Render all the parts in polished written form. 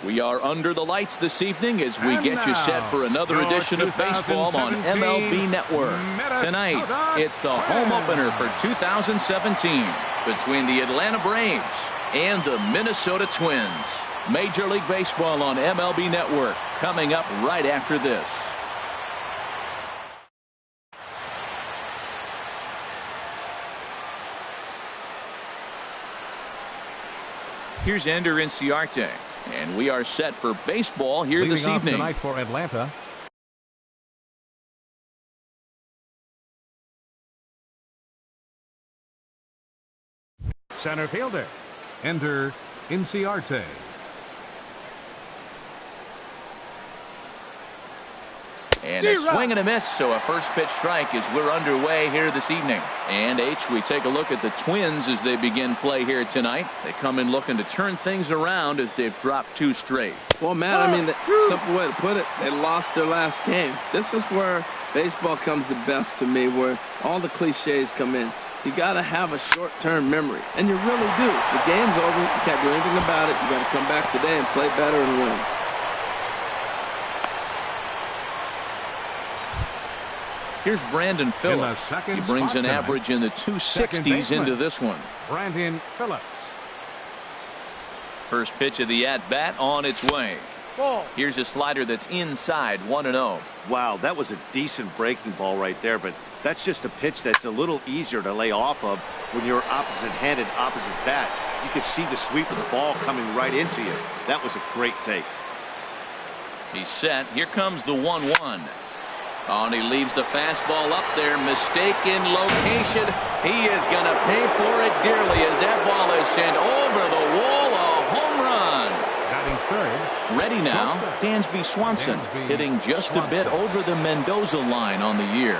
We are under the lights this evening as we get you set for another edition of baseball on MLB Network. Tonight, it's the home opener for 2017 between the Atlanta Braves and the Minnesota Twins. Major League Baseball on MLB Network coming up right after this. Here's Ender Inciarte, and we are set for baseball here this evening. Tonight for Atlanta. Center fielder, Ender Inciarte. And a swing and a miss, so a first pitch strike as we're underway here this evening. And we take a look at the Twins as they begin play here tonight. They come in looking to turn things around as they've dropped 2 straight. Well, Matt, I mean, the simple way to put it, they lost their last game. This is where baseball comes the best to me, where all the cliches come in. You got to have a short-term memory, and you really do. The game's over. You can't do anything about it. You got to come back today and play better and win. Here's Brandon Phillips. He brings an average in the 260s into this one. Brandon Phillips. First pitch of the at-bat on its way. Here's a slider that's inside, 1-0. Wow, that was a decent breaking ball right there, but that's just a pitch that's a little easier to lay off of when you're opposite-handed, opposite bat. You could see the sweep of the ball coming right into you. That was a great take. He's set. Here comes the 1-1. Oh, and he leaves the fastball up there. Mistaken location. He is going to pay for it dearly as that ball is sent over the wall. A home run. Batting third. Ready now, Dansby Swanson, hitting just a bit over the Mendoza line on the year.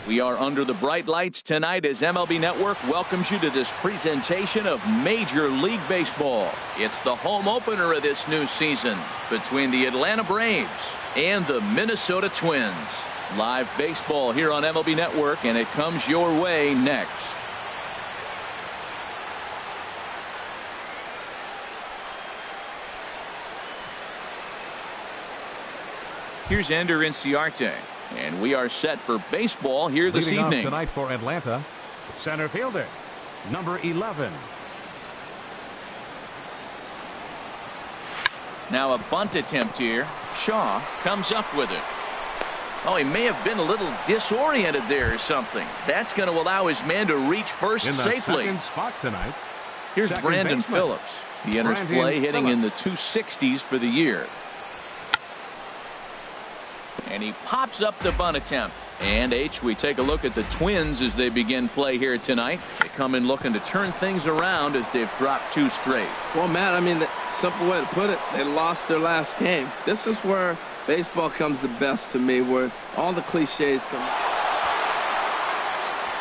We are under the bright lights tonight as MLB Network welcomes you to this presentation of Major League Baseball. It's the home opener of this new season between the Atlanta Braves and the Minnesota Twins. Live baseball here on MLB Network, and it comes your way next. Here's Ender Inciarte. And we are set for baseball here this Leading evening. Off tonight for Atlanta, center fielder, number 11. Now a bunt attempt here. Shaw comes up with it. Oh, he may have been a little disoriented there or something. That's going to allow his man to reach first In the safely. second spot tonight, Here's second Brandon baseman. Phillips. He enters Brandon play hitting in the Phillips. 260s for the year. And he pops up the bunt attempt. And we take a look at the Twins as they begin play here tonight. They come in looking to turn things around as they've dropped 2 straight. Well, Matt, I mean, the simple way to put it, they lost their last game. This is where baseball comes the best to me, where all the cliches come.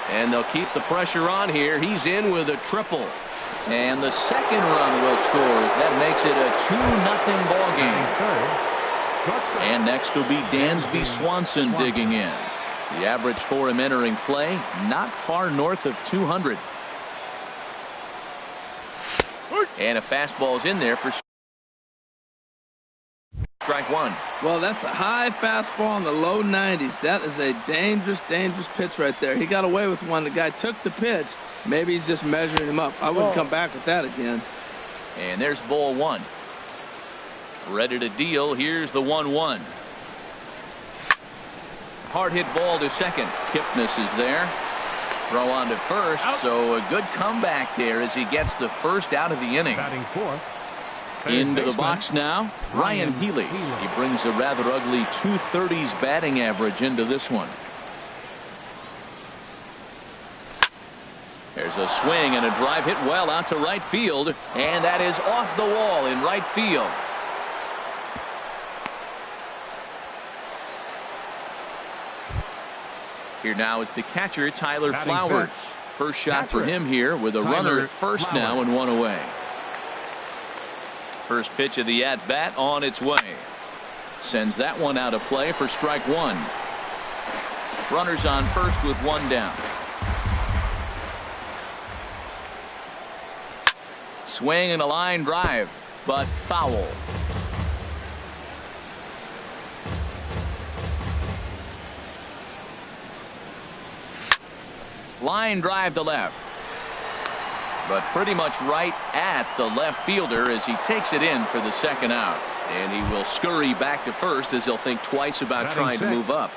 And they'll keep the pressure on here. He's in with a triple. And the second run will score. That makes it a 2-0 ball game. Third, shortstop. And next will be Dansby Swanson digging in. The average for him entering play, not far north of 200. And a fastball's in there for strike 1. Well, that's a high fastball in the low 90s. That is a dangerous, dangerous pitch right there. He got away with one. The guy took the pitch. Maybe he's just measuring him up. I wouldn't come back with that again. And there's ball 1. Ready to deal. Here's the 1-1. Hard hit ball to second. Kipnis is there. Throw on to first. So a good comeback there as he gets the first out of the inning. Batting fourth, third Into the baseman, box now, Ryan Healy. He brings a rather ugly 230s batting average into this one. There's a swing and a drive hit well out to right field, and that is off the wall in right field. Here now is the catcher, Tyler Batting Flowers. fifth. First shot for Catcher, him here with a Tyler runner at first Flowers. now and 1 away. First pitch of the at-bat on its way. Sends that one out of play for strike 1. Runners on first with 1 down. Swing and a line drive, but foul. Line drive to left. But pretty much right at the left fielder as he takes it in for the second out. And he will scurry back to first as he'll think twice about Batting trying to sixth. move up.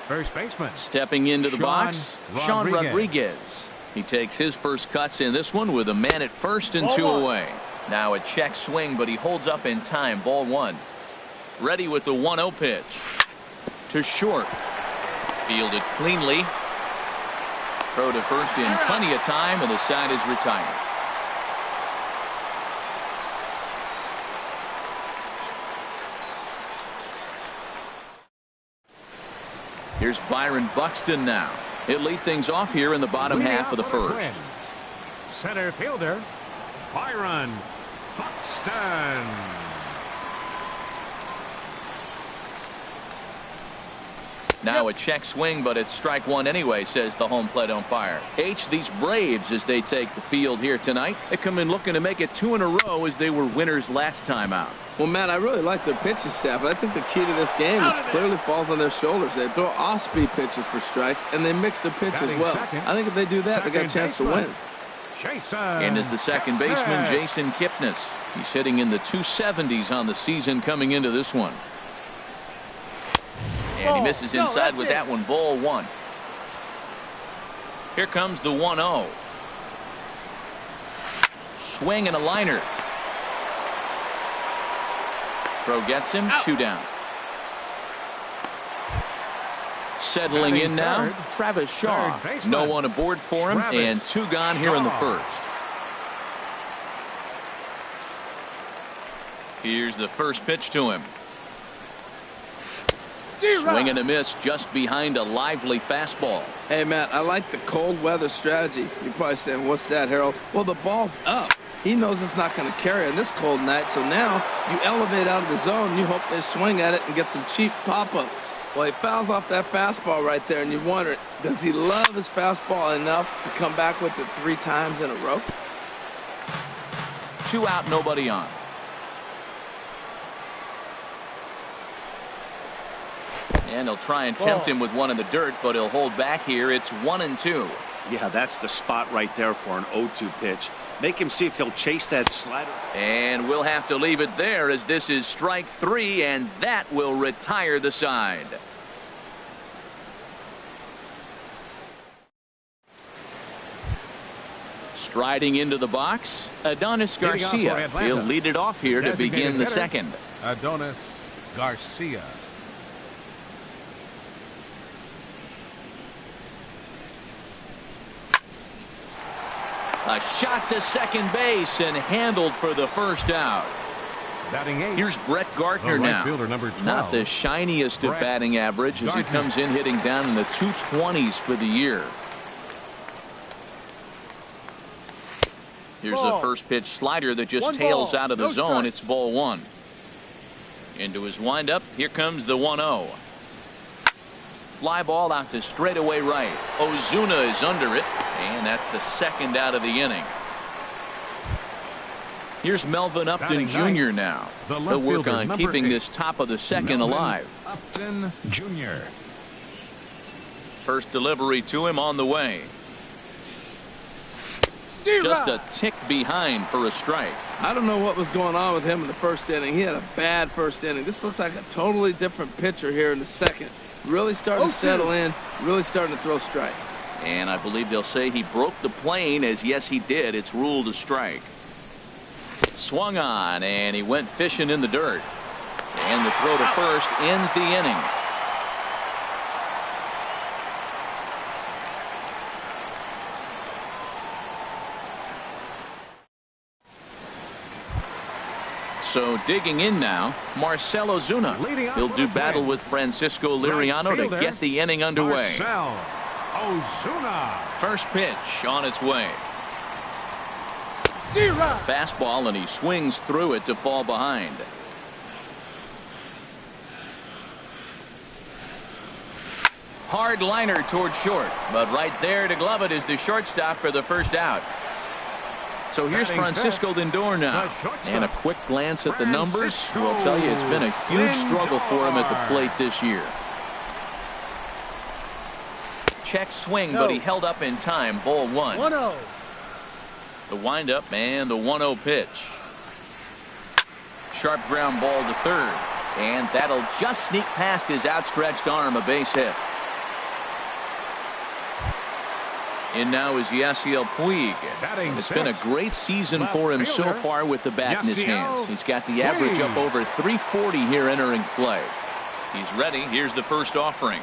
first baseman, Stepping into the Sean box, Sean Rodriguez. He takes his first cuts in this one with a man at first and 2 away. Now a check swing, but he holds up in time. Ball 1. Ready with the 1-0 pitch. To short. Fielded cleanly. Throw to first in plenty of time, and the side is retired. Here's Byron Buxton now. He'll lead things off here in the bottom leading half of the off for the first. Twins, center fielder, Byron Buxton. Now a check swing, but it's strike 1 anyway, says the home plate umpire. These Braves, as they take the field here tonight, they come in looking to make it 2 in a row as they were winners last time out. Well, Matt, I really like their pitching staff, but I think the key to this game is clearly falls on their shoulders. They throw off-speed pitches for strikes, and they mix the pitch as Batting well. second. I think if they do that, they got a chance to win. Jason And as the second baseman, Kipnis. Jason Kipnis. He's hitting in the 270s on the season coming into this one. And he misses inside with that one. Ball 1. Here comes the 1-0. Swing and a liner. Throw gets him. 2 down. Settling in now, third, Travis Shaw. third baseman. No one aboard for him, Travis and 2 gone here in the Shaw. first. Here's the first pitch to him. Swing and a miss just behind a lively fastball. Hey, Matt, I like the cold weather strategy. You're probably saying, what's that, Harold? Well, the ball's up. He knows it's not going to carry on this cold night, so now you elevate out of the zone. You hope they swing at it and get some cheap pop-ups. Well, he fouls off that fastball right there, and you wonder, does he love his fastball enough to come back with it 3 times in a row? 2 out, nobody on. And he'll try and tempt him with one in the dirt, but he'll hold back here. It's 1-2. Yeah, that's the spot right there for an 0-2 pitch. Make him see if he'll chase that slider. And we'll have to leave it there as this is strike 3, and that will retire the side. Striding into the box, Adonis Garcia. He'll lead it off here to begin the second. Adonis Garcia. A shot to second base and handled for the first out. Batting 8. Here's Brett Gardner right now. Fielder, number 12. Not the shiniest of batting average as he comes in hitting down in the 220s for the year. Here's a first pitch slider that just tails out of the zone. It's ball 1. Into his windup. Here comes the 1-0. Fly ball out to straightaway right. Ozuna is under it, and that's the second out of the inning. Here's Melvin Upton Jr. now. He'll work on keeping this top of the second alive. Upton Jr. First delivery to him on the way. Just a tick behind for a strike. I don't know what was going on with him in the first inning. He had a bad first inning. This looks like a totally different pitcher here in the second. Really starting to settle in, really starting to throw strikes. And I believe they'll say he broke the plane, as yes he did. It's ruled a strike. Swung on, and he went fishing in the dirt. And the throw to first ends the inning. So digging in now, Marcell Ozuna. He'll do battle with Francisco Liriano to get the inning underway. Marcell Ozuna. First pitch on its way. Fastball, and he swings through it to fall behind. Hard liner toward short, but right there to glove it is the shortstop for the first out. So here's Francisco Lindor now, and a quick glance at the numbers will tell you it's been a huge struggle for him at the plate this year. Check swing, but he held up in time. Ball 1. 1-0. The windup and the 1-0 pitch. Sharp ground ball to third, and that'll just sneak past his outstretched arm, a base hit. And now is Yasiel Puig. It's been a great season for him so far with the bat in his hands. He's got the average up over 340 here entering play. He's ready. Here's the first offering.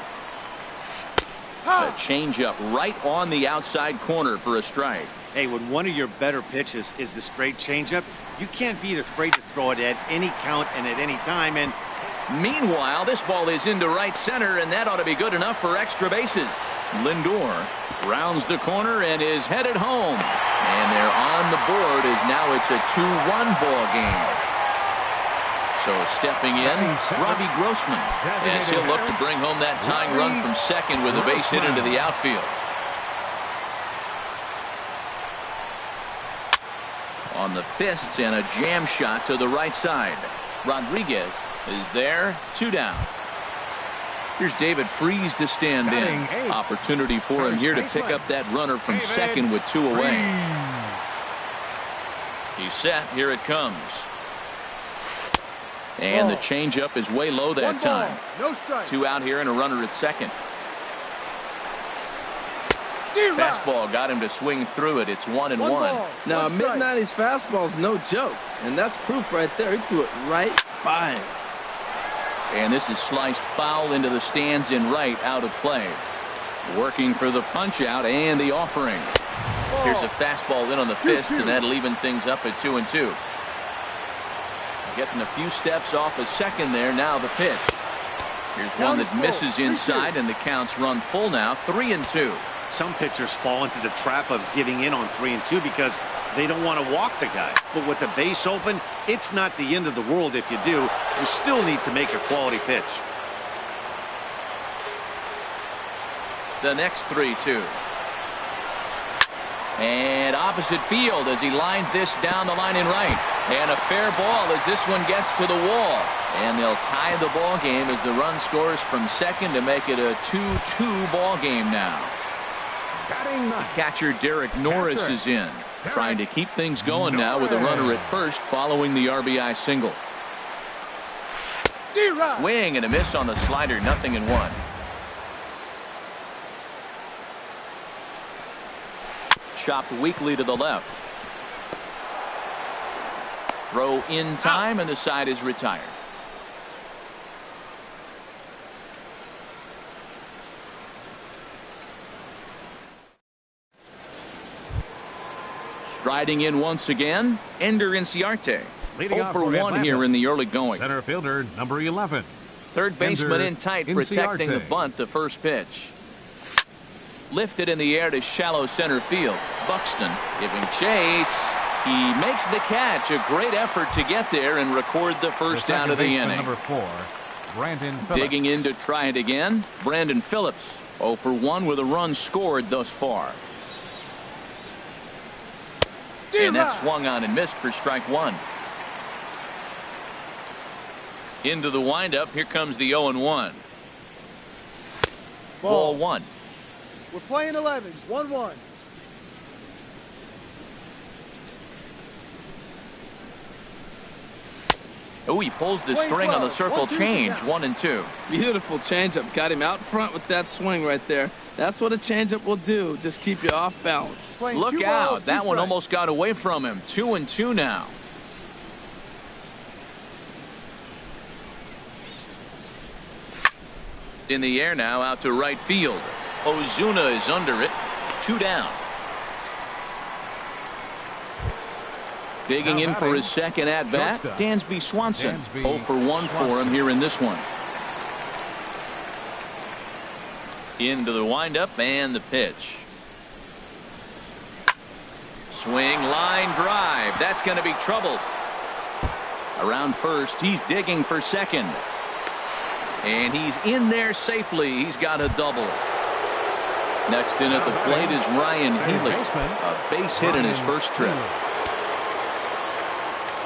A changeup right on the outside corner for a strike. Hey, when one of your better pitches is the straight changeup, you can't be afraid to throw it at any count and at any time. And meanwhile, this ball is into right center, and that ought to be good enough for extra bases. Lindor rounds the corner and is headed home. And they're on the board as now it's a 2-1 ball game. So stepping in, Robbie Grossman, as he'll look to bring home that tying run from second with a base hit into the outfield. On the fists and a jam shot to the right side. Rodriguez is there, 2 down. Here's David Freese to stand in. Opportunity for him here to pick up that runner from second with 2 away. He's set. Here it comes. And the changeup is way low that time. 2 out here and a runner at second. Fastball got him to swing through it. It's 1-1. Now, a mid-90s fastball is no joke, and that's proof right there. He threw it right by him. And this is sliced foul into the stands in right, out of play. Working for the punch out and the offering. Here's a fastball in on the fist, and that'll even things up at 2-2. Getting a few steps off a second there. Now the pitch. Here's one that misses inside, and the count's run full now, 3-2. Some pitchers fall into the trap of giving in on 3-2 because they don't want to walk the guy. But with the base open, it's not the end of the world if you do. You still need to make a quality pitch. The next 3-2. And opposite field as he lines this down the line in right. And a fair ball as this one gets to the wall. And they'll tie the ball game as the run scores from second to make it a 2-2 ball game now. The catcher Derek Norris is in, trying to keep things going now with a runner at first following the RBI single. Swing and a miss on the slider, 0-1. Chopped weakly to the left. Throw in time, and the side is retired. Striding in once again, Ender Inciarte. 0 for 1 here in the early going. Center fielder, number 11. Third baseman in tight, protecting the bunt, the first pitch. Lifted in the air to shallow center field. Buxton giving chase. He makes the catch. A great effort to get there and record the first down of the inning. Number 4, Brandon Phillips. Digging in to try it again, Brandon Phillips. 0 for 1 with a run scored thus far. And that swung on and missed for strike one. Into the windup. Here comes the 0-1. Ball 1. We're playing 11s. 1-1. Oh, he pulls the string on the circle change. 1-2. Beautiful changeup. Got him out front with that swing right there. That's what a changeup will do. Just keep you off balance. Look out. That one almost got away from him. 2-2 now. In the air now, out to right field. Ozuna is under it. 2 down. Digging in for his second at bat, Dansby Swanson. 0 for 1 for him here in this one. Into the windup and the pitch. Swing, line drive. That's going to be trouble. Around first, he's digging for second. And he's in there safely. He's got a double. Next in at the plate is Ryan Healy. A base hit in his first trip.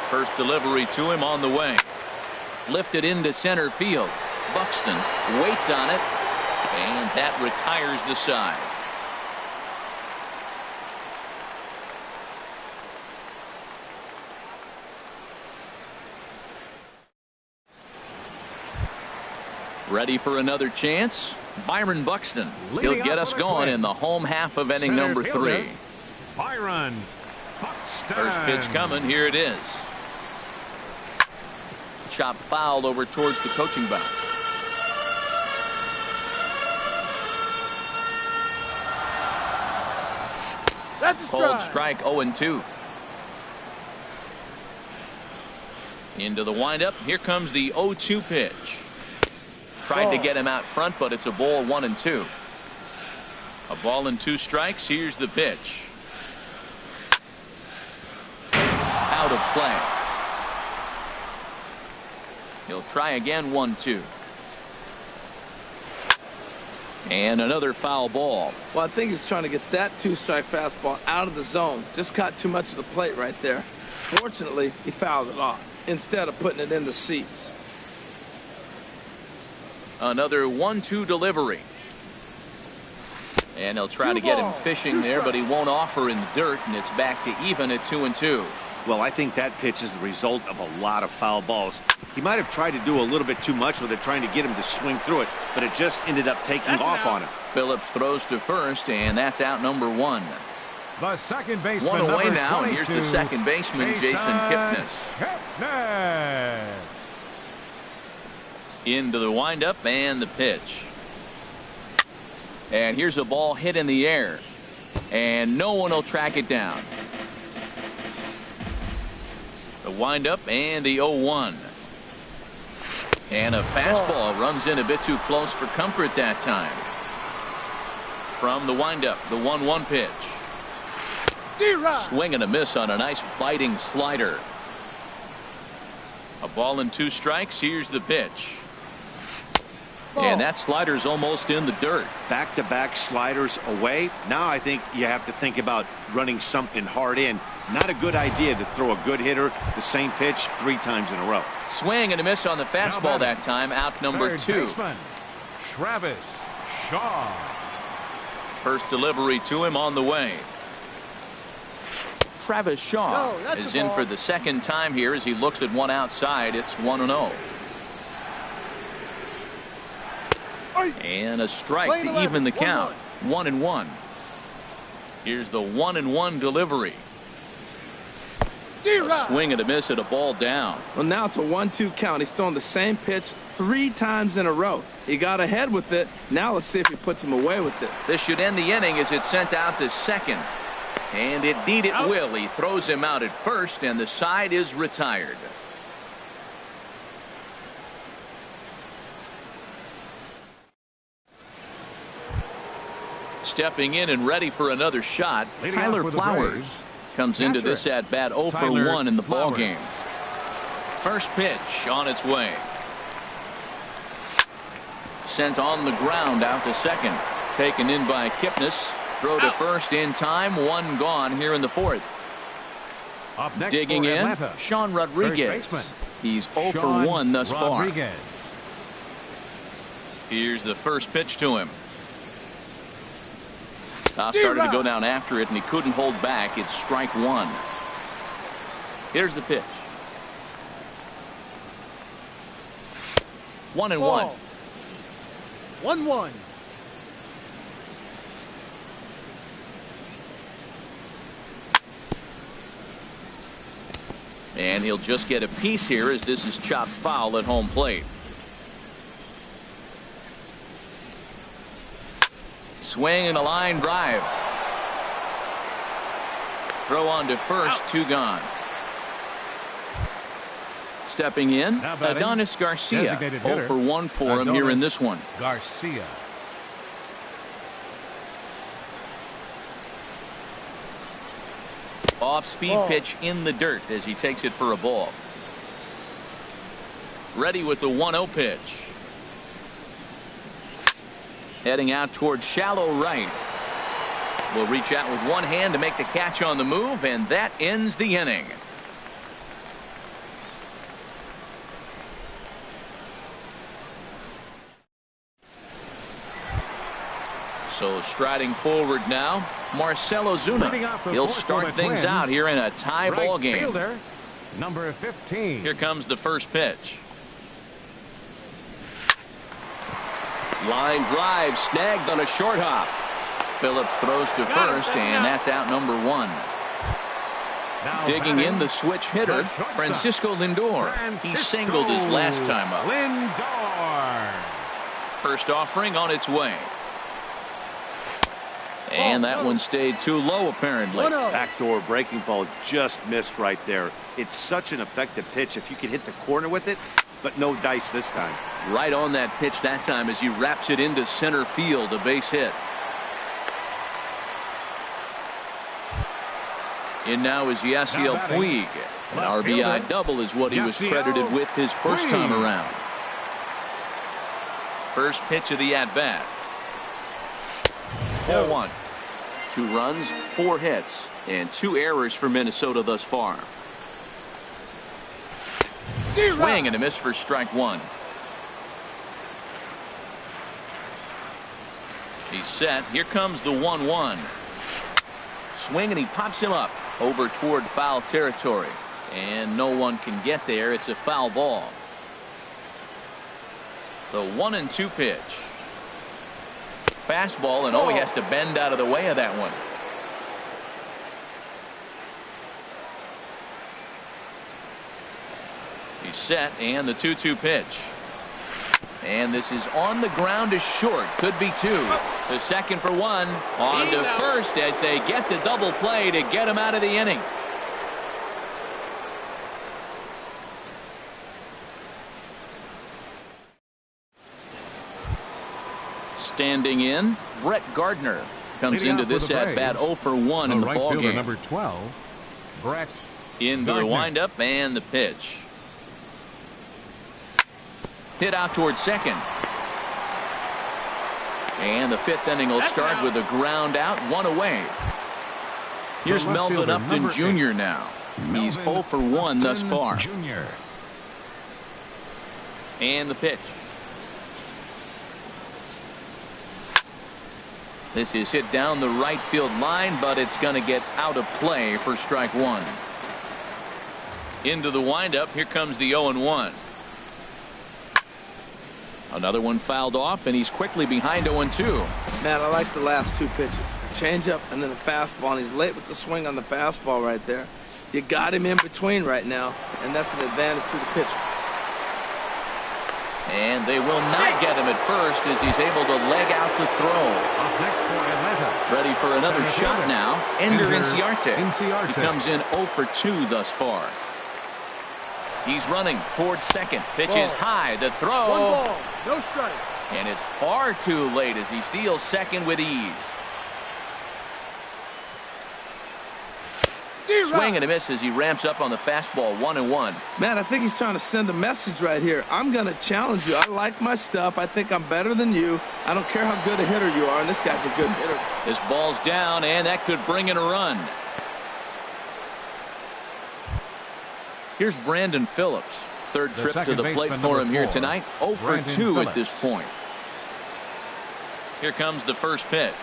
First delivery to him on the way. Lifted into center field. Buxton waits on it. And that retires the side. Ready for another chance? Byron Buxton. He'll get us going in the home half of inning number 3. Byron Buxton. First pitch coming. Here it is. Chop fouled over towards the coaching box. That's a Cold strike. strike, 0-2. Into the windup. Here comes the 0-2 pitch. Tried to get him out front, but it's a ball, 1-2. A ball and 2 strikes. Here's the pitch. Out of play. He'll try again, 1-2. And another foul ball. Well, I think he's trying to get that 2-strike fastball out of the zone. Just caught too much of the plate right there. Fortunately, he fouled it off instead of putting it in the seats. Another 1-2 delivery. And he'll try to get him fishing there, but he won't offer in the dirt, and it's back to even at 2-2. Well, I think that pitch is the result of a lot of foul balls. He might have tried to do a little bit too much with it, trying to get him to swing through it, but it just ended up taking off on him. Phillips throws to first, and that's out number 1. The second baseman, one away now, and 22, here's the second baseman, Jason Kipnis. Into the windup and the pitch. And here's a ball hit in the air. And no one will track it down. The windup and the 0-1. And a fastball runs in a bit too close for comfort that time. From the windup, the 1-1 pitch. Swing and a miss on a nice biting slider. A ball and 2 strikes. Here's the pitch. And that slider's almost in the dirt. Back-to-back sliders away. Now I think you have to think about running something hard in. Not a good idea to throw a good hitter the same pitch 3 times in a row. Swing and a miss on the fastball that time. Out number 2. Baseman, Travis Shaw. First delivery to him on the way. Travis Shaw is in for the second time here as he looks at one outside. It's 1-0. And a strike to even the count. 1-1. Here's the 1-1 delivery. A swing and a miss at a ball down. Well, now it's a 1-2 count. He's throwing the same pitch 3 times in a row. He got ahead with it. Now let's see if he puts him away with it. This should end the inning as it's sent out to second. And indeed it will. He throws him out at first, and the side is retired. Stepping in and ready for another shot, Tyler Flowers comes into this at bat 0 for 1 in the ball game. First pitch on its way. Sent on the ground out to second. Taken in by Kipnis. Throw to first in time. 1 gone here in the 4th. Digging in, Sean Rodriguez. He's 0 for 1 thus far. Here's the first pitch to him. Started to go down after it, and he couldn't hold back. It's strike 1. Here's the pitch. 1-1. 1-1. And he'll just get a piece here as this is chopped foul at home plate. Swing and a line drive. Throw on to first, 2 gone. Stepping in, Adonis Garcia. 0 for 1 for him here in this one. Garcia. Off-speed pitch in the dirt as he takes it for a ball. Ready with the 1-0 pitch. Heading out towards shallow right. Will reach out with one hand to make the catch on the move, and that ends the inning. So striding forward now, Marcell Ozuna. He'll start things out here in a tie ball game. Fielder, number 15. Here comes the first pitch. Line drive snagged on a short hop. Phillips throws to first, and that's out number 1. Now digging in the switch hitter, Francisco Lindor. He singled his last time up. Lindor. First offering on its way. And that one stayed too low, apparently. Backdoor breaking ball just missed right there. It's such an effective pitch if you can hit the corner with it, but no dice this time. Right on that pitch that time as he wraps it into center field, a base hit. In now is Yasiel Puig. An RBI double is what he was credited with his first time around. First pitch of the at-bat. 4-1. 2 runs, 4 hits, and 2 errors for Minnesota thus far. Swing and a miss for strike 1. He's set. Here comes the 1-1. Swing and he pops him up over toward foul territory. And no one can get there. It's a foul ball. The 1-2 pitch. Fastball, and he has to bend out of the way of that one. He's set, and the 2-2 pitch. And this is on the ground is short. Could be 2. The second for 1. On to first as they get the double play to get him out of the inning. Standing in, Brett Gardner comes Leading into off for this the at bat Braves, 0 for 1 in the right ball fielder, game. number 12, Brett Into the Gardner. windup and the pitch. Hit out towards second. And the 5th inning will start with a ground out, 1 away. Here's The left Melvin fielder, Upton number Jr. 8. now. He's Melvin 0 for 1 thus Upton far. Jr. And the pitch. This is hit down the right field line, but it's going to get out of play for strike 1. Into the windup. Here comes the 0-1. Another one fouled off, and he's quickly behind 0-2. Man, I like the last 2 pitches. Changeup and then a fastball, and he's late with the swing on the fastball right there. You got him in between right now, and that's an advantage to the pitcher. And they will not get him at first as he's able to leg out the throw. Up next for Atlanta. Ready for another Center shot fielder, now. Ender Inciarte. Inciarte. He comes in 0 for 2 thus far. He's running towards second. Pitch is high. The throw. 1 ball, no strike. And it's far too late as he steals second with ease. Swing and a miss as he ramps up on the fastball. 1-1. Man, I think he's trying to send a message right here. I'm going to challenge you. I like my stuff. I think I'm better than you. I don't care how good a hitter you are, and this guy's a good hitter. This ball's down, and that could bring in a run. Here's Brandon Phillips. Third trip to the plate for him here tonight. 0 for 2 at this point. Here comes the first pitch.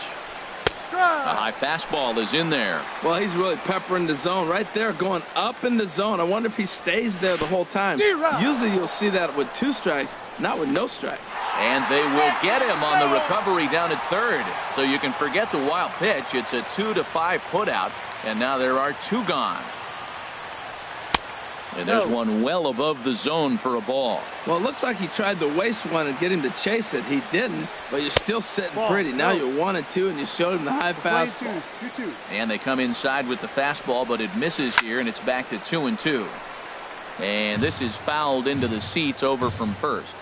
A high fastball is in there. Well, he's really peppering the zone right there, going up in the zone. I wonder if he stays there the whole time. Usually you'll see that with 2 strikes, not with no strikes. And they will get him on the recovery down at third. So you can forget the wild pitch. It's a 2-5 putout, and now there are 2 gone. And there's one well above the zone for a ball. Well, it looks like he tried to waste one and get him to chase it. He didn't, but you're still sitting pretty. Now you're 1-2, and you showed him the high fastball. 2-2. And they come inside with the fastball, but it misses here, and it's back to 2-2. And this is fouled into the seats over from first.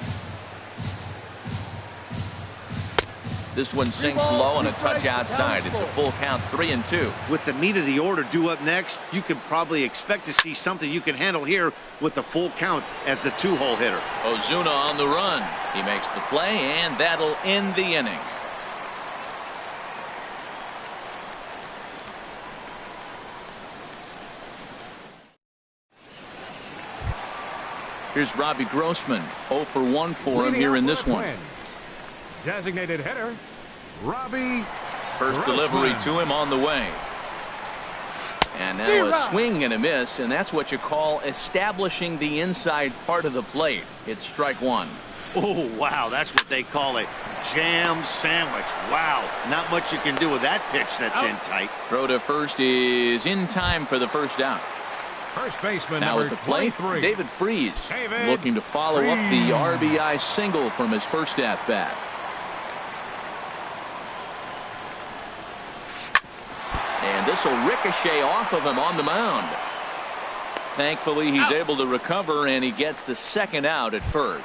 This one sinks low on a touch outside. It's a full count, 3-2. With the meat of the order due up next, you can probably expect to see something you can handle here with the full count as the 2-hole hitter. Ozuna on the run. He makes the play, and that'll end the inning. Here's Robbie Grossman. 0 for 1 for him here in this one. Designated hitter, Robbie First Grossman. delivery to him on the way. And now a swing and a miss, and that's what you call establishing the inside part of the plate. It's strike 1. Oh, wow, that's what they call a jam sandwich. Wow, not much you can do with that pitch that's in tight. Throw to first is in time for the first out. First baseman Now number at the plate, 23. David Freese David looking to follow up the Freese. RBI single from his first at bat. And this will ricochet off of him on the mound. Thankfully, he's able to recover, and he gets the second out at first.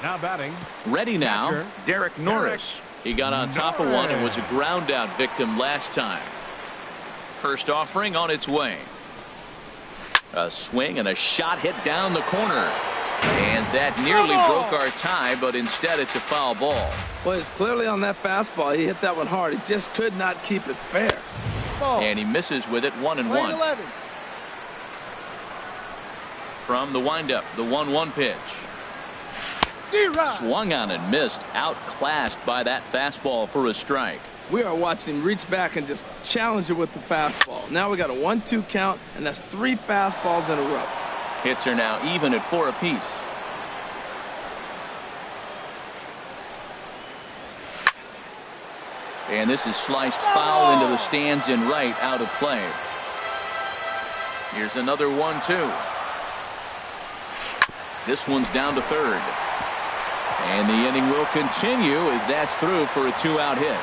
Now batting. Ready now, Catcher, Derek Norris. He got on top of one and was a ground out victim last time. First offering on its way. A swing and a shot hit down the corner. And that nearly broke our tie, but instead it's a foul ball. Well, it's clearly on that fastball. He hit that one hard. He just could not keep it fair. And he misses with it. 1-1. 11. From the windup, the 1-1 pitch. Swung on and missed. Outclassed by that fastball for a strike. We are watching him reach back and just challenge it with the fastball. Now we got a 1-2 count, and that's 3 fastballs in a row. Hits are now even at 4 apiece. And this is sliced foul into the stands in right, out of play. Here's another 1-2. This one's down to third. And the inning will continue as that's through for a 2-out hit.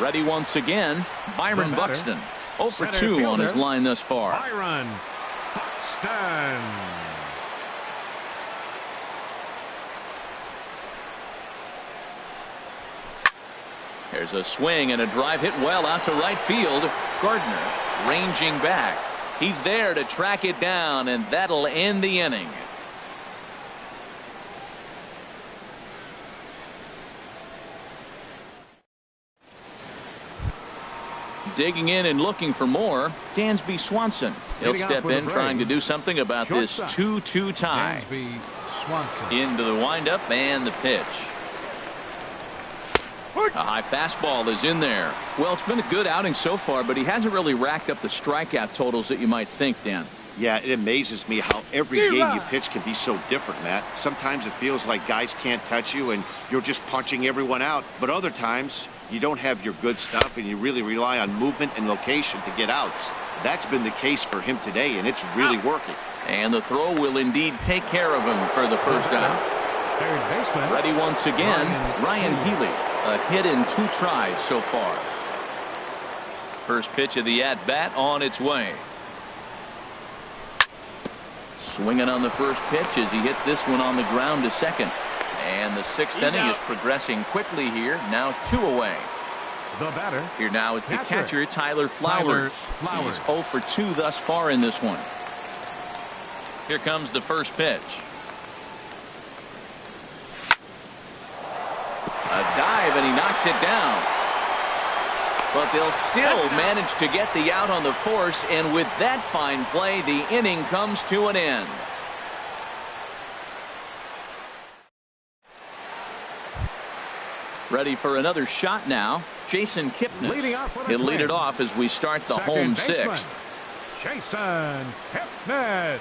Ready once again, Byron Buxton. 0 for 2 on his line thus far. Byron Buxton. There's a swing and a drive hit well out to right field. Gardner ranging back. He's there to track it down, and that'll end the inning. Digging in and looking for more, Dansby Swanson. He'll step in trying to do something about this 2-2 tie. Into the windup and the pitch. A high fastball is in there. Well, it's been a good outing so far, but he hasn't really racked up the strikeout totals that you might think, Dan. Yeah, it amazes me how every game you pitch can be so different, Matt. Sometimes it feels like guys can't touch you and you're just punching everyone out. But other times you don't have your good stuff and you really rely on movement and location to get outs. That's been the case for him today, and it's really working. And the throw will indeed take care of him for the first out. Third baseman. Ready once again, Ryan Healy. A hit in 2 tries so far. First pitch of the at-bat on its way. Swinging on the first pitch as he hits this one on the ground to second. And the 6th inning is progressing quickly here. Now 2 away. The batter. Here now is the catcher, Tyler Flowers. He's 0 for 2 thus far in this one. Here comes the first pitch. A dive, and he knocks it down. But they'll still manage to get the out on the force, and with that fine play, the inning comes to an end. Ready for another shot now, Jason Kipnis. He'll lead it off as we start the home 6th. Jason Kipnis.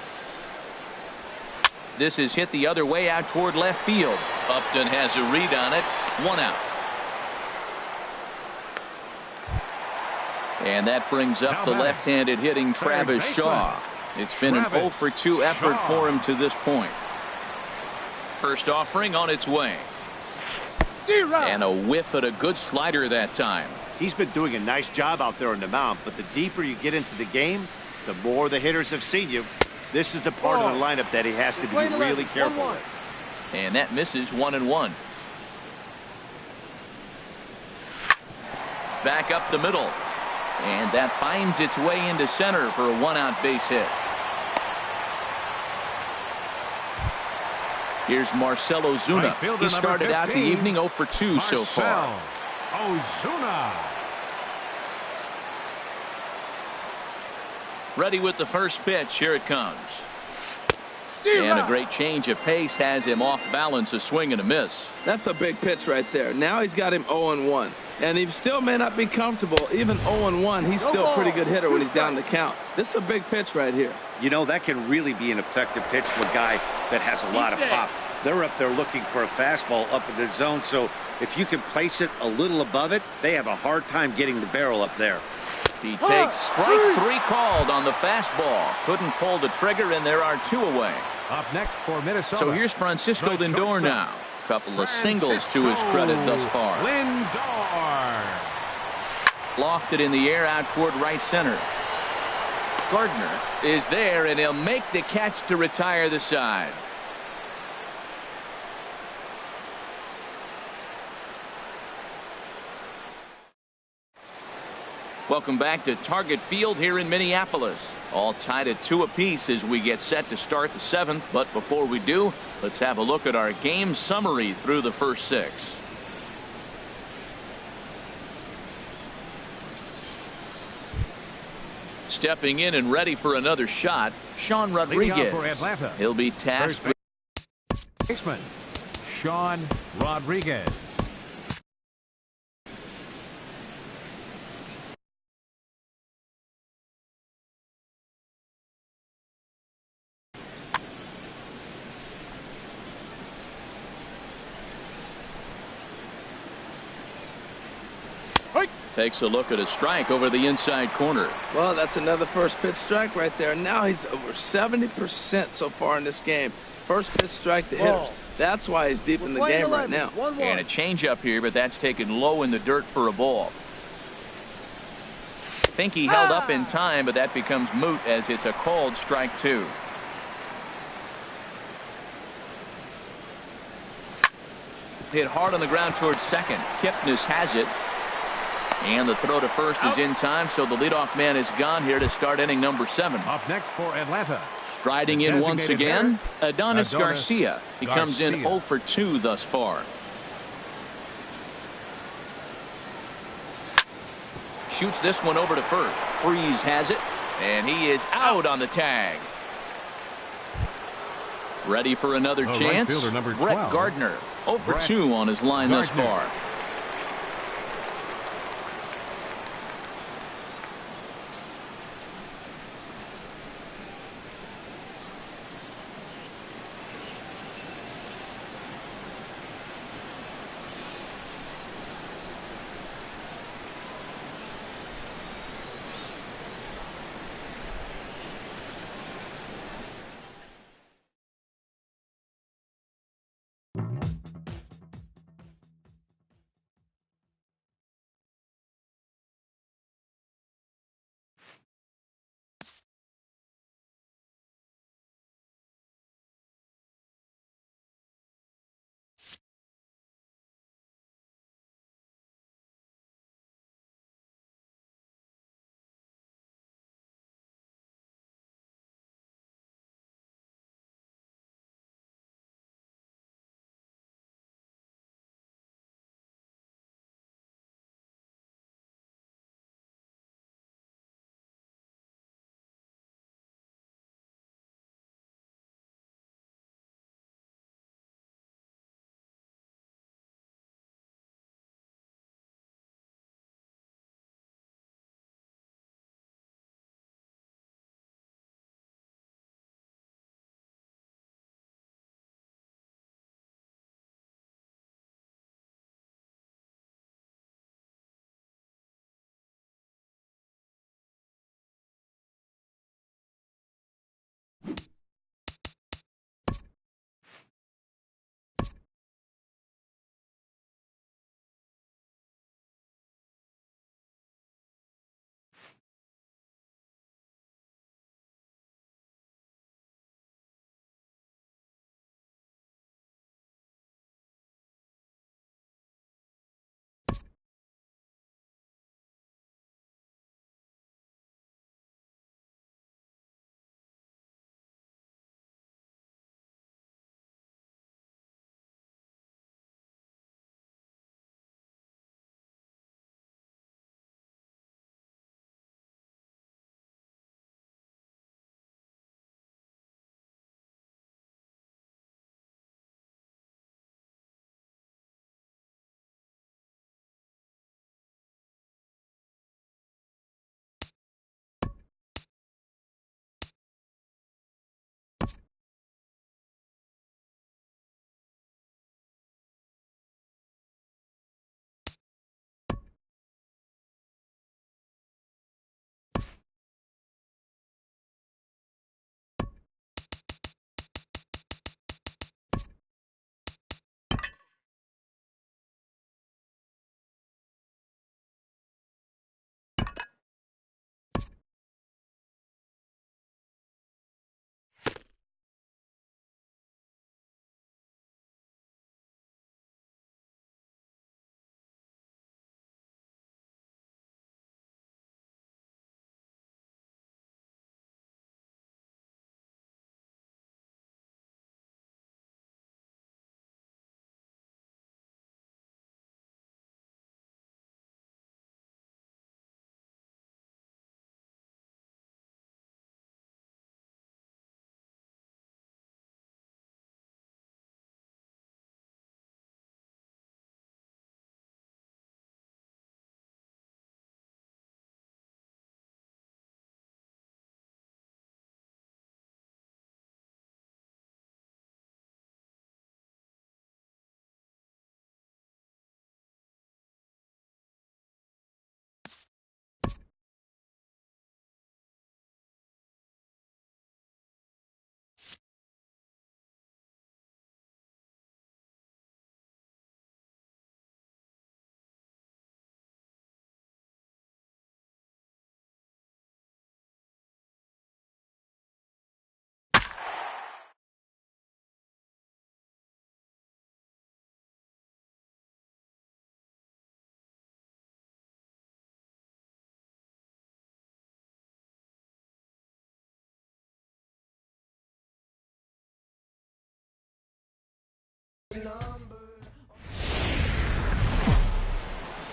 This is hit the other way out toward left field. Upton has a read on it. 1 out. And that brings up the left-handed hitting Travis Shaw. It's been an 0 for 2 effort for him to this point. First offering on its way. And a whiff at a good slider that time. He's been doing a nice job out there on the mound, but the deeper you get into the game, the more the hitters have seen you. This is the part of the lineup that he has to be really careful with. And that misses 1-1. Back up the middle. And that finds its way into center for a 1-out base hit. Here's Marcell Ozuna. He started out the evening 0 for 2 so far. Ozuna. Ready with the first pitch. Here it comes. And a great change of pace has him off balance, a swing and a miss. That's a big pitch right there. Now he's got him 0-1. And he still may not be comfortable. Even 0-1, he's still a pretty good hitter when he's down the count. This is a big pitch right here. You know, that can really be an effective pitch to a guy that has a lot of pop. They're up there looking for a fastball up in the zone, so if you can place it a little above it, they have a hard time getting the barrel up there. He takes strike 3 called on the fastball. Couldn't pull the trigger, and there are 2 away. Up next for Minnesota. So here's Francisco Lindor now. Couple of singles to his credit thus far. Lindor. Lofted in the air out toward right center. Gardner is there, and he'll make the catch to retire the side. Welcome back to Target Field here in Minneapolis. All tied at 2 apiece as we get set to start the 7th. But before we do, let's have a look at our game summary through the first 6. Stepping in and ready for another shot, Sean Rodriguez. For Atlanta. He'll be tasked with baseman Sean Rodriguez. Takes a look at a strike over the inside corner. Well, that's another first pitch strike right there. Now he's over 70% so far in this game. First pitch strike to hitters. That's why he's deep in the game right now. And a changeup here, but that's taken low in the dirt for a ball. Think he held up in time, but that becomes moot as it's a called strike 2. Hit hard on the ground towards second. Kipnis has it. And the throw to first is in time, so the leadoff man is gone here to start inning number 7. Up next for Atlanta. Striding in once again, Adonis Garcia. He comes in 0 for 2 thus far. Shoots this one over to first. Freeze has it, and he is out on the tag. Ready for another chance. Right fielder, number 12, Brett Gardner, 0 for 2 on his line thus far.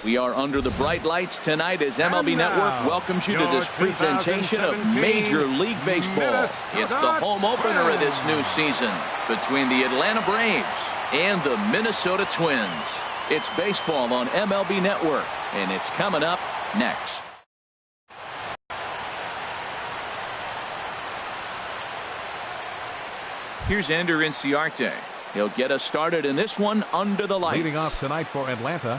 We are under the bright lights tonight as MLB Network welcomes you to this presentation of Major League Baseball. It's the home opener of this new season between the Atlanta Braves and the Minnesota Twins. It's baseball on MLB Network, and it's coming up next. Here's Ender Inciarte. He'll get us started in this one under the lights. Leading off tonight for Atlanta,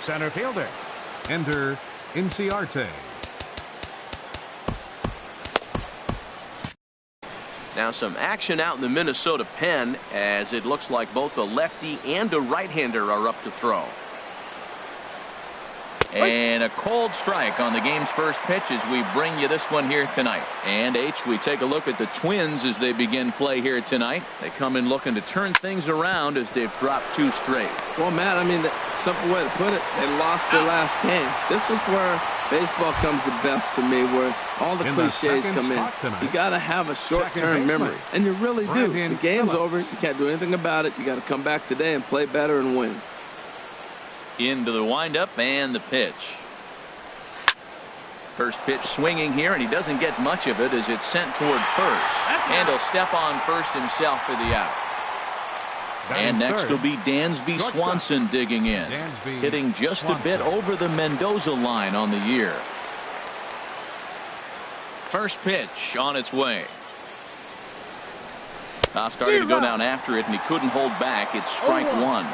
center fielder, Ender Inciarte. Now some action out in the Minnesota pen as it looks like both a lefty and a right-hander are up to throw. And a cold strike on the game's first pitch as we bring you this one here tonight. And H, we take a look at the Twins as they begin play here tonight. They come in looking to turn things around as they've dropped 2 straight. Well, Matt, I mean, the simple way to put it, they lost their last game. This is where baseball comes the best to me, where all the cliches come in. You got to have a short-term memory, and you really do. The game's over. You can't do anything about it. You got to come back today and play better and win. Into the windup and the pitch. First pitch swinging here, and he doesn't get much of it as it's sent toward first. And he'll step on first himself for the out. And next will be Dansby Swanson digging in, hitting just a bit over the Mendoza line on the year. First pitch on its way. Started to go down after it, and he couldn't hold back. It's strike 1.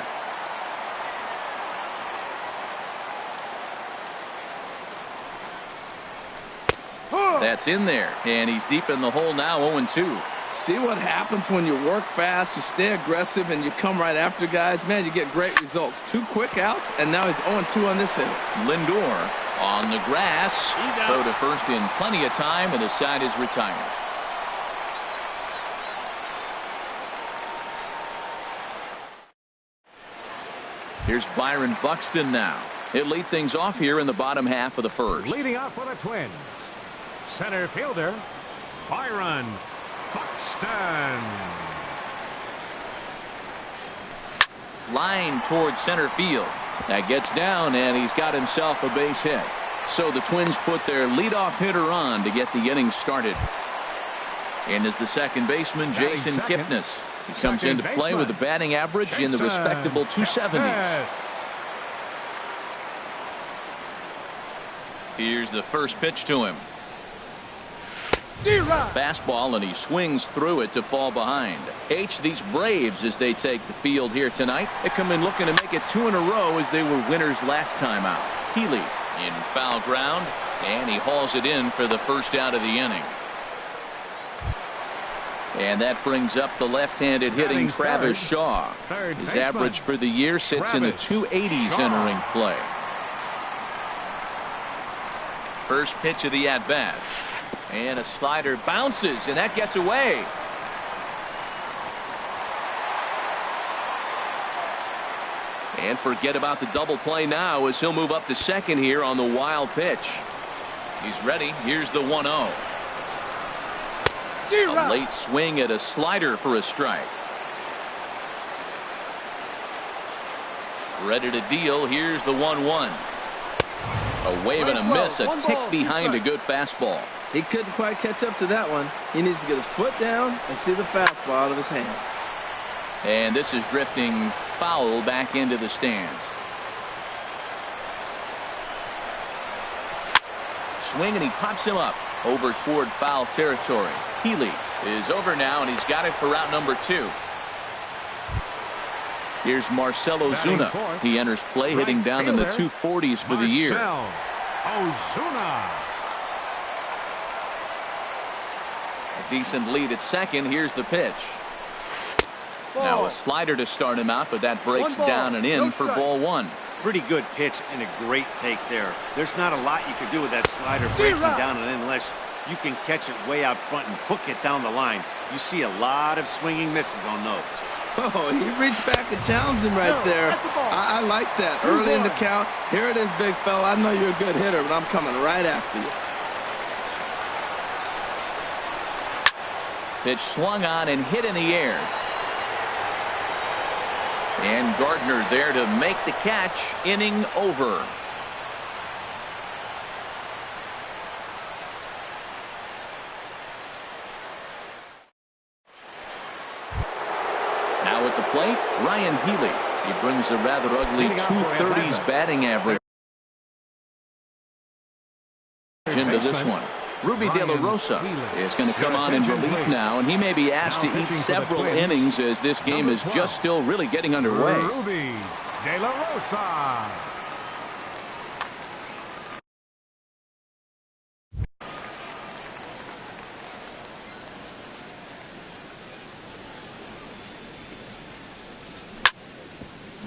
That's in there, and he's deep in the hole now, 0-2. See what happens when you work fast, you stay aggressive, and you come right after guys? Man, you get great results. 2 quick outs, and now he's 0-2 on this hitter. Lindor on the grass. Throw to first in plenty of time, and the side is retired. Here's Byron Buxton now. He'll lead things off here in the bottom half of the first. Leading off for the Twins, center fielder, Byron Buxton. Line towards center field. That gets down, and he's got himself a base hit. So the Twins put their leadoff hitter on to get the inning started. And is the second baseman, Jason Kipnis. He comes into play with a batting average in the respectable 270s. Here's the first pitch to him. Fastball, and he swings through it to fall behind. H, these Braves, as they take the field here tonight, they come in looking to make it 2 in a row as they were winners last time out. Healy in foul ground, and he hauls it in for the first out of the inning. And that brings up the left-handed hitting Travis Shaw. His average for the year sits in the 280s entering play. First pitch of the at-bat. And a slider bounces, and that gets away. And forget about the double play now as he'll move up to second here on the wild pitch. He's ready. Here's the 1-0. A late swing at a slider for a strike. Ready to deal. Here's the 1-1. A wave and a miss, a tick behind a good fastball. He couldn't quite catch up to that one. He needs to get his foot down and see the fastball out of his hand. And this is drifting foul back into the stands. Swing, and he pops him up over toward foul territory. Healy is over now, and he's got it for route number 2. Here's Marcell Ozuna. He enters play hitting down in the 240s for the year. Ozuna. A decent lead at second. Here's the pitch. Now a slider to start him out, but that breaks down and in for ball 1. Pretty good pitch and a great take there. There's not a lot you can do with that slider breaking down and in unless you can catch it way out front and hook it down the line. You see a lot of swinging misses on those. Oh, he reached back and challenged him right there. I like that. Early in the count. Here it is, big fella. I know you're a good hitter, but I'm coming right after you. Pitch swung on and hit in the air. Gardner there to make the catch. Inning over. Now at the plate, Ryan Healy. He brings a rather ugly 230s batting average into this one. Ruby De La Rosa is going to come on in relief now, and he may be asked to eat several innings as this game is just still really getting underway. Ruby De La Rosa.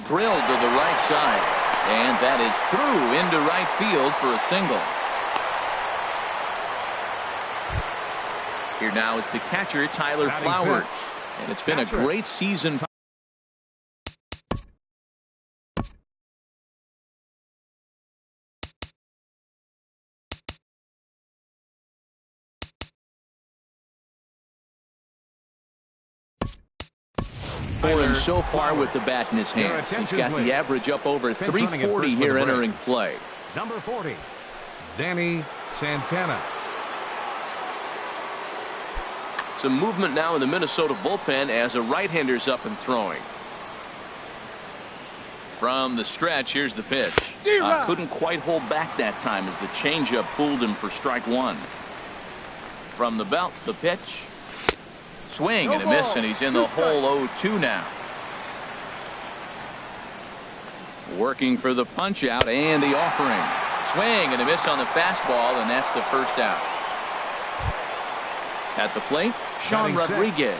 Drilled to the right side, and that is through into right field for a single. Here now is the catcher, Tyler Flowers. And it's been a great season. For him so far with the bat in his hands. He's got the average up over 340 here entering play. Number 40, Danny Santana. Some movement now in the Minnesota bullpen as a right-hander's up and throwing. From the stretch, here's the pitch. Couldn't quite hold back that time as the changeup fooled him for strike one. From the belt, the pitch. Swing and a miss, and he's in the hole 0-2 now. Working for the punch out and the offering. Swing and a miss on the fastball, and that's the first out. At the plate, Sean Rodriguez.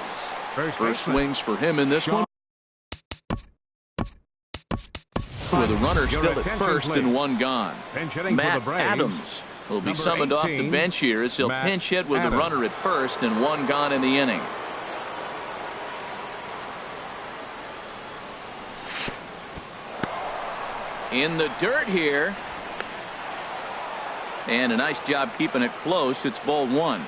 First swings for him in this one. With a runner still at first and one gone. Matt Adams will be summoned off the bench here as he'll pinch hit with a runner at first and one gone in the inning. In the dirt here. And a nice job keeping it close. It's ball one.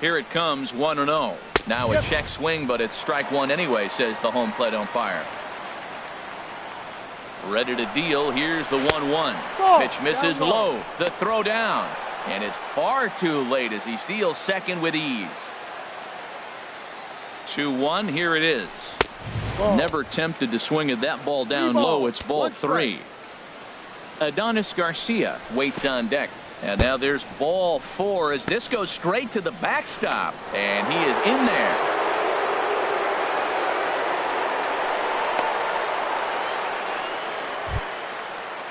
Here it comes, 1-0. Now a check swing, but it's strike one anyway, says the home plate umpire. Ready to deal. Here's the 1-1. Pitch misses low. The throw down. And it's far too late as he steals second with ease. 2-1. Here it is. Never tempted to swing at that ball down low. It's ball three. Adonis Garcia waits on deck. And now there's ball four as this goes straight to the backstop. And he is in there.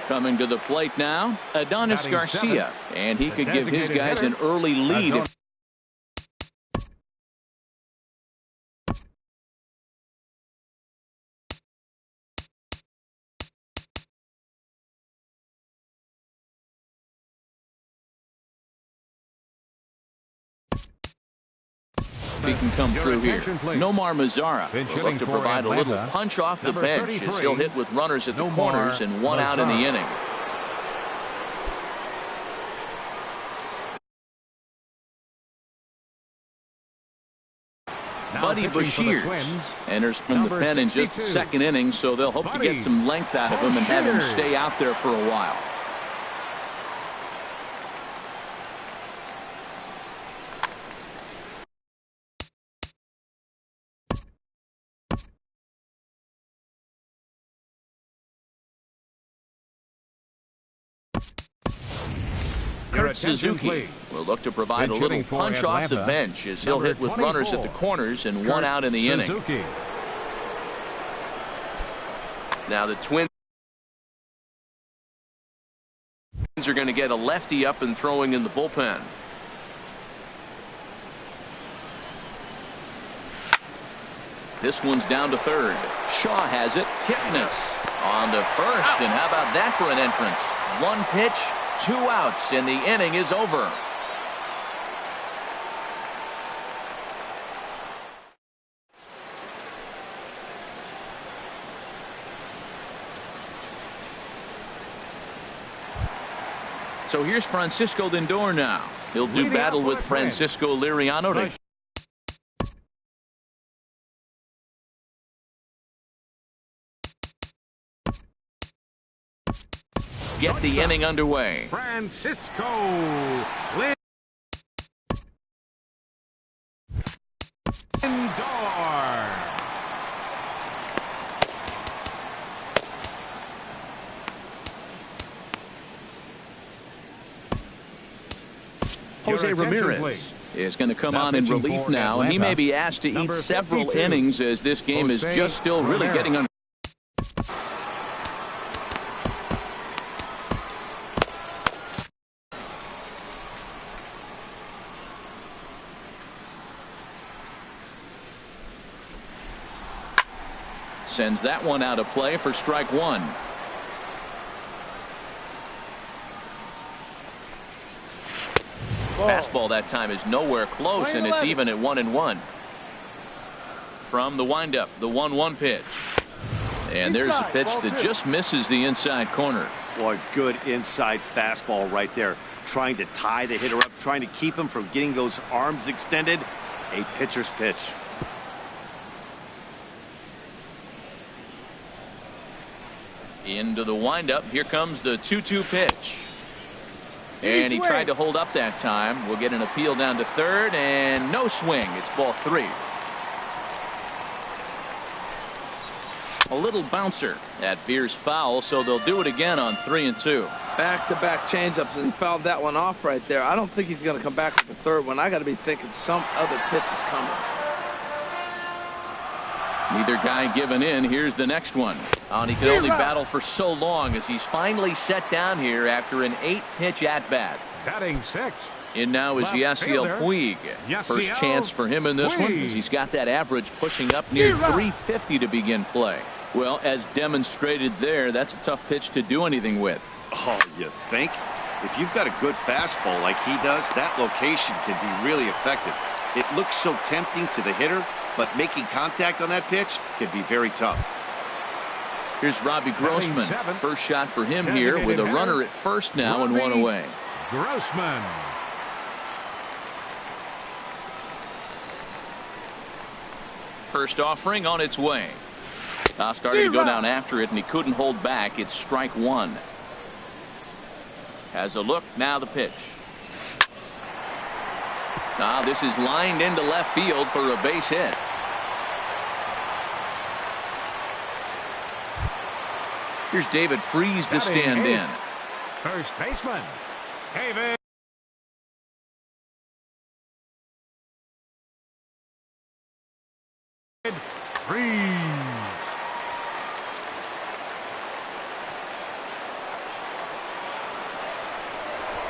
Coming to the plate now, Adonis Garcia. And he could give his guys an early lead. He can come through here. Nomar Mazara will look to provide a little punch off the bench as he'll hit with runners at the corners and one out in the inning. Buddy Bashirs enters from the pen in just the second inning, so they'll hope to get some length out of him and have him stay out there for a while. Suzuki will look to provide a little punch off the bench as he'll hit with runners at the corners and one out in the inning. Now the Twins are going to get a lefty up and throwing in the bullpen. This one's down to third. Shaw has it. Kipnis on to first, and how about that for an entrance? One pitch. 2 outs and the inning is over. So here's Francisco Lindor now. He'll do battle with Francisco Liriano to get the inning underway. Francisco Lindor. Jose Ramirez is going to come on in relief now, and he may be asked to eat several innings as this game is just still really getting under. Sends that one out of play for strike one. Fastball that time is nowhere close, and it's even at 1-1. From the windup, the 1-1 pitch. And there's a pitch that just misses the inside corner. Boy, good inside fastball right there. Trying to tie the hitter up, trying to keep him from getting those arms extended. A pitcher's pitch. Into the windup. Here comes the 2-2 pitch. And he tried to hold up that time. We'll get an appeal down to third, and no swing. It's ball 3. A little bouncer. That veers foul, so they'll do it again on 3-2. Back-to-back changeups, and he fouled that one off right there. I don't think he's going to come back with the third one. I got to be thinking some other pitch is coming. Neither guy giving in. Here's the next one. And he could only battle for so long as he's finally set down here after an 8-pitch at-bat. Batting 6. In now is Yasiel Puig. First chance for him in this one, as he's got that average pushing up near 350 to begin play. Well, as demonstrated there, that's a tough pitch to do anything with. Oh, you think? If you've got a good fastball like he does, that location can be really effective. It looks so tempting to the hitter, but making contact on that pitch can be very tough. Here's Robbie Grossman. First shot for him here with a runner at first now and one away. Grossman. First offering on its way. Started to go down after it, and he couldn't hold back. It's strike one. Has a look. Now the pitch. Now this is lined into left field for a base hit. Here's David Freese to stand in. First baseman, David Freese.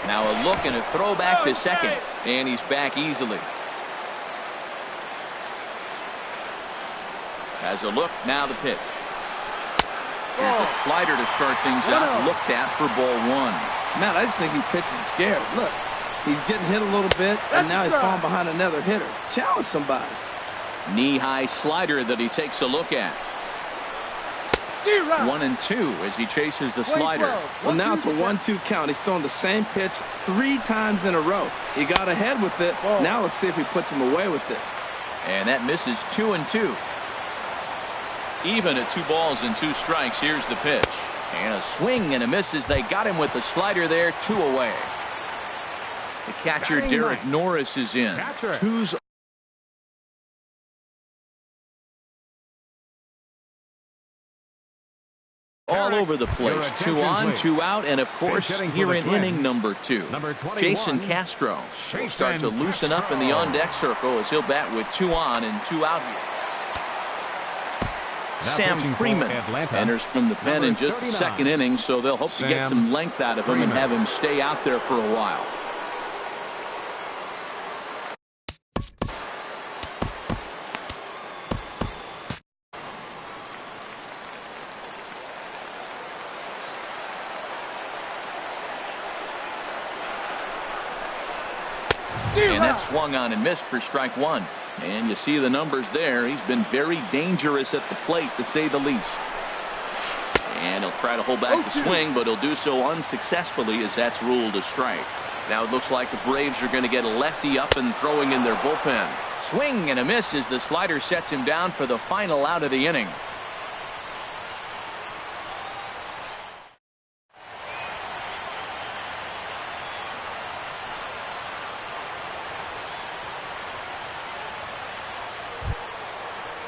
Now a look and a throw back to second, and he's back easily. Has a look. Now the pitch. Here's a slider to start things out. Looked at for ball 1. Man, I just think he's pitching scared. Look, he's getting hit a little bit, and now he's falling behind another hitter. Challenge somebody. Knee-high slider that he takes a look at. 1-2 as he chases the slider. Well, now it's a 1-2 count. He's throwing the same pitch 3 times in a row. He got ahead with it. Now let's see if he puts him away with it. And that misses 2-2. Even at 2 balls and 2 strikes. Here's the pitch. And a swing and a miss as they got him with the slider there. 2 away. The catcher, Derek Norris, is in. 2's all over the place. 2 on, 2 out, and of course here in inning number 2. Jason Castro will start to loosen up in the on-deck circle as he'll bat with 2 on and 2 out here. Sam Freeman enters from the pen in just the 2nd inning, so they'll hope to get some length out of him and have him stay out there for a while. And that swung on and missed for strike 1. And you see the numbers there. He's been very dangerous at the plate, to say the least. And he'll try to hold back the swing, but he'll do so unsuccessfully as that's ruled a strike. Now it looks like the Braves are going to get a lefty up and throwing in their bullpen. Swing and a miss as the slider sets him down for the final out of the inning.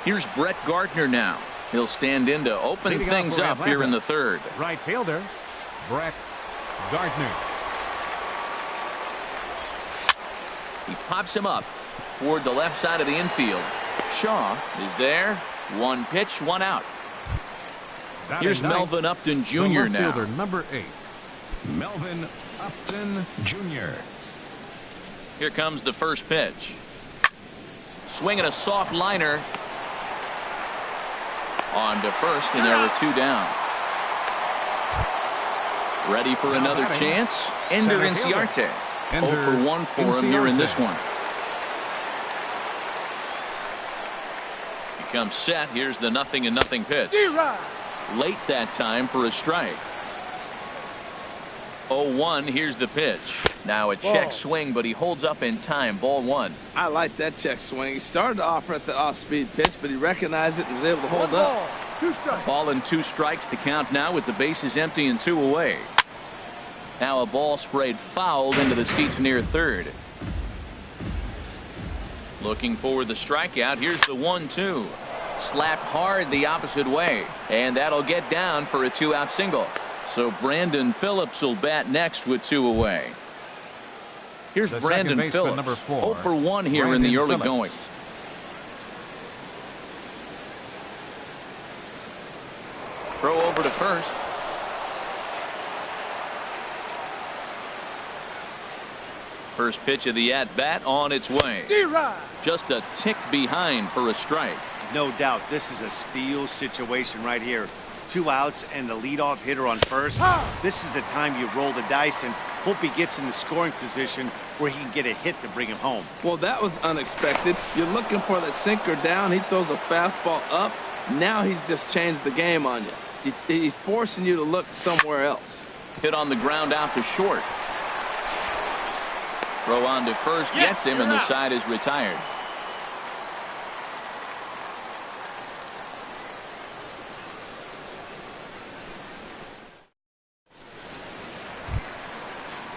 Here's Brett Gardner now. He'll stand in to open Leading things off up for here in Atlanta, the third. right fielder, Brett Gardner. He pops him up toward the left side of the infield. Shaw is there. One pitch, one out. Here's Melvin Upton Jr. now. Fielder, number 8, Melvin Upton Jr. Here comes the first pitch. Swinging a soft liner on to first, and there were 2 down. Ready for another chance. Ender Inciarte. 0 for 1 for him here in this one. He comes set. Here's the 0-0 pitch. Late that time for a strike. 0-1. Here's the pitch. Now a check swing, but he holds up in time. Ball 1. I like that check swing. He started off at the off-speed pitch, but he recognized it and was able to hold up. 2 strikes. Ball and 2 strikes to count now with the bases empty and 2 away. Now a ball sprayed fouled into the seats near third. Looking for the strikeout. Here's the 1-2. Slapped hard the opposite way, and that'll get down for a 2-out single. So Brandon Phillips will bat next with 2 away. Here's The Brandon second baseman, Phillips. number 4, 0 for 1 here in the Brandon early Phillips. going. Throw over to first. First pitch of the at-bat on its way. Just a tick behind for a strike. No doubt this is a steal situation right here. 2 outs and the leadoff hitter on first. This is the time you roll the dice and hope he gets in the scoring position where he can get a hit to bring him home. Well, that was unexpected. You're looking for that sinker down. He throws a fastball up. Now he's just changed the game on you. He's forcing you to look somewhere else. Hit on the ground out to short. Throw on to first, gets him, and the side is retired.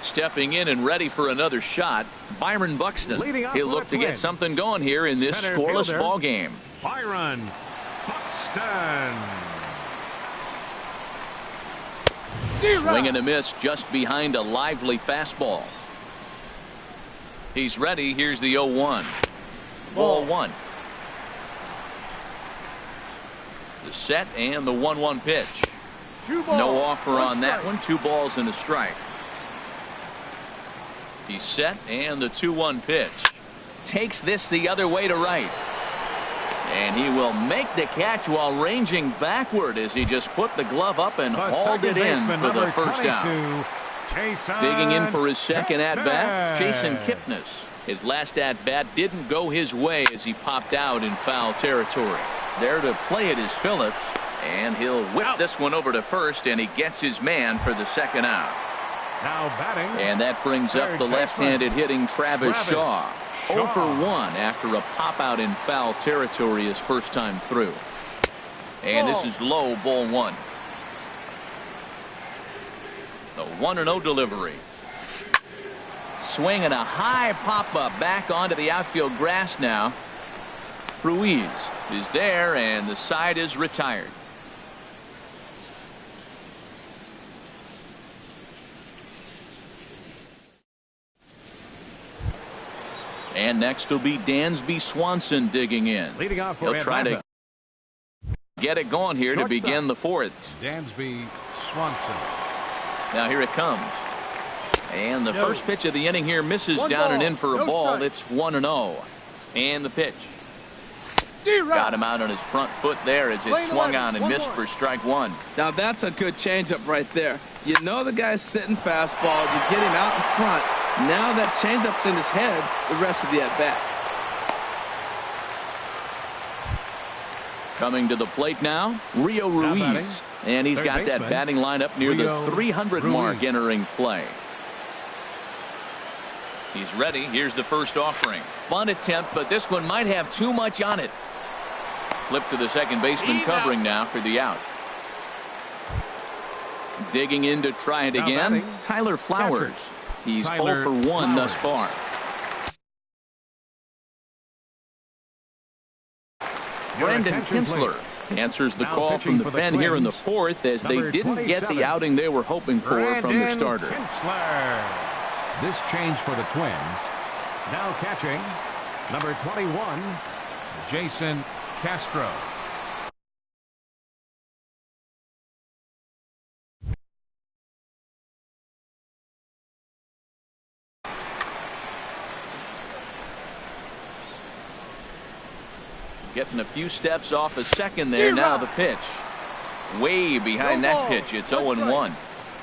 Stepping in and ready for another shot, Byron Buxton. He'll look to get something going here in this scoreless ball game. Byron Buxton. Swing and a miss just behind a lively fastball. He's ready. Here's the 0-1. Ball 1. The set and the 1-1 pitch. No offer on that one. 2 balls and a strike. He's set and the 2-1 pitch. Takes this the other way to right. And he will make the catch while ranging backward as he just put the glove up and hauled it in for the first out. Digging in for his second at-bat, Jason Kipnis. His last at-bat didn't go his way as he popped out in foul territory. There to play it is Phillips, and he'll whip this one over to first, and he gets his man for the second out. Now batting. And that brings up the left-handed hitting Travis Shaw. 0 for 1 after a pop-out in foul territory his first time through. And this is low, ball 1. The 1-0 delivery. Swing and a high pop-up back onto the outfield grass now. Ruiz is there, and the side is retired. And next will be Dansby Swanson digging in. Leading off for He'll try to get it going here to begin the 4th. Dansby Swanson. Now here it comes. And the first pitch of the inning here misses down and in for a ball. It's 1-0. And the pitch. Got him out on his front foot there as it swung on and missed for strike 1. Now that's a good changeup right there. You know the guy's sitting fastball. You get him out in front. Now that changeup's in his head the rest of the at-bat. Coming to the plate now, Rio Ruiz. And he's got that batting lineup near the 300 mark entering play. He's ready. Here's the first offering. Bunt attempt, but this one might have too much on it. Flip to the second baseman covering now for the out. Digging in to try it again. Tyler Flowers. He's 0 for 1 thus far. Brandon attention, Kinsler please. answers the Now call pitching from the for the pen here in the Twins, fourth as they number didn't get the 27, outing they were hoping for from their Brandon starter. Kinsler. This change for the Twins. Now catching, number 21, Jason Castro. Getting a few steps off a second there. Now the pitch. Way behind that pitch. It's 0-1.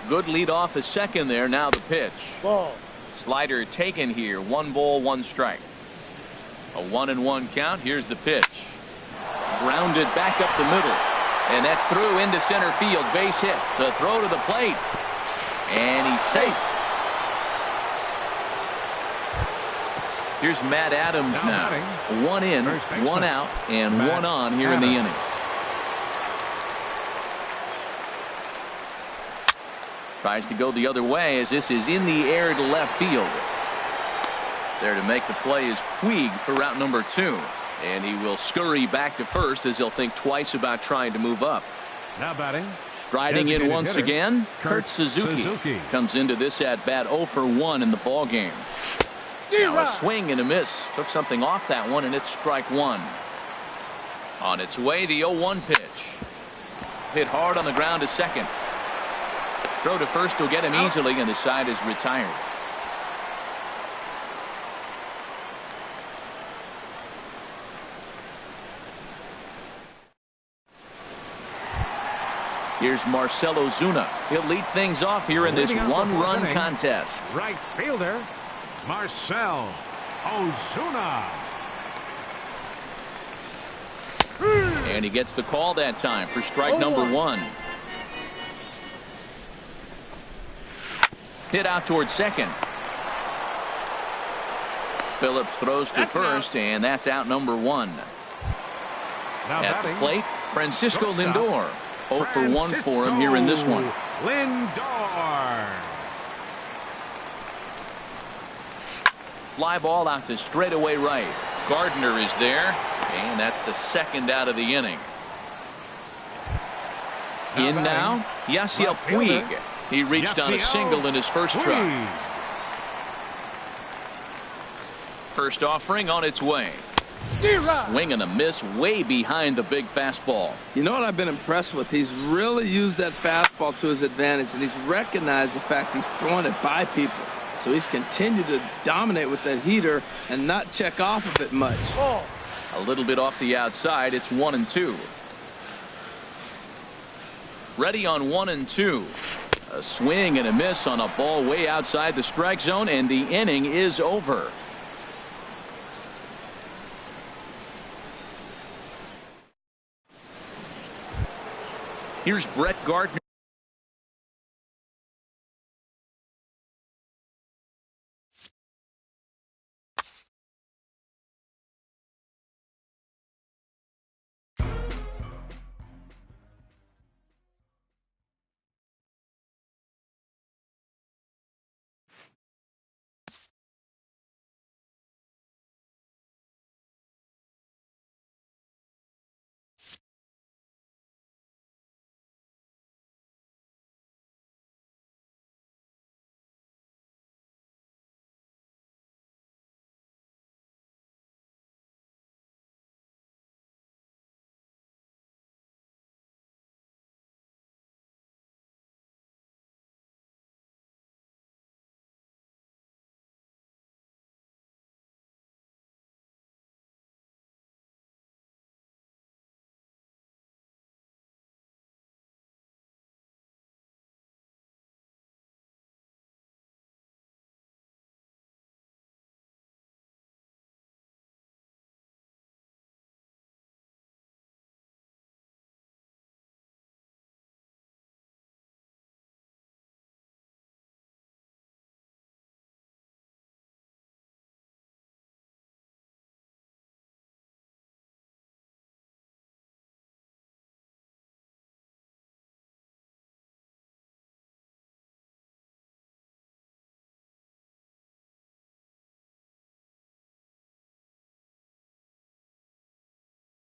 Good lead off a second there. Now the pitch. Ball. Slider taken here. 1 ball, 1 strike. A 1-1 count. Here's the pitch. Grounded back up the middle. And that's through into center field. Base hit. The throw to the plate. And he's safe. Here's Matt Adams now. 1 in, 1 out, and 1 on here in the inning. Tries to go the other way as this is in the air to left field. There to make the play is Puig for route number 2. And he will scurry back to first as he'll think twice about trying to move up. Now batting. Striding in once hitter, again, Kurt Suzuki comes into this at bat 0 for 1 in the ball game. Now a swing and a miss. Took something off that one, and it's strike 1. On its way, the 0-1 pitch. Hit hard on the ground to second. Throw to first will get him easily, and the side is retired. Here's Marcell Ozuna. He'll lead things off here in this one-run contest. Right fielder, Marcell Ozuna. And he gets the call that time for strike number 1. Hit out towards second. Phillips throws to first, and that's out number 1. Now At the batting, plate, Francisco Lindor. 0 for 1 for him here in this one. Lindor. Fly ball out to straightaway right. Gardner is there, and that's the second out of the inning. In now, Yasiel Puig. He reached on a single in his first try. First offering on its way. Swing and a miss way behind the big fastball. You know what I've been impressed with? He's really used that fastball to his advantage, and he's recognized the fact he's throwing it by people. So he's continued to dominate with that heater and not check off of it much. A little bit off the outside. It's 1-2. Ready on 1-2. A swing and a miss on a ball way outside the strike zone, and the inning is over. Here's Brett Gardner.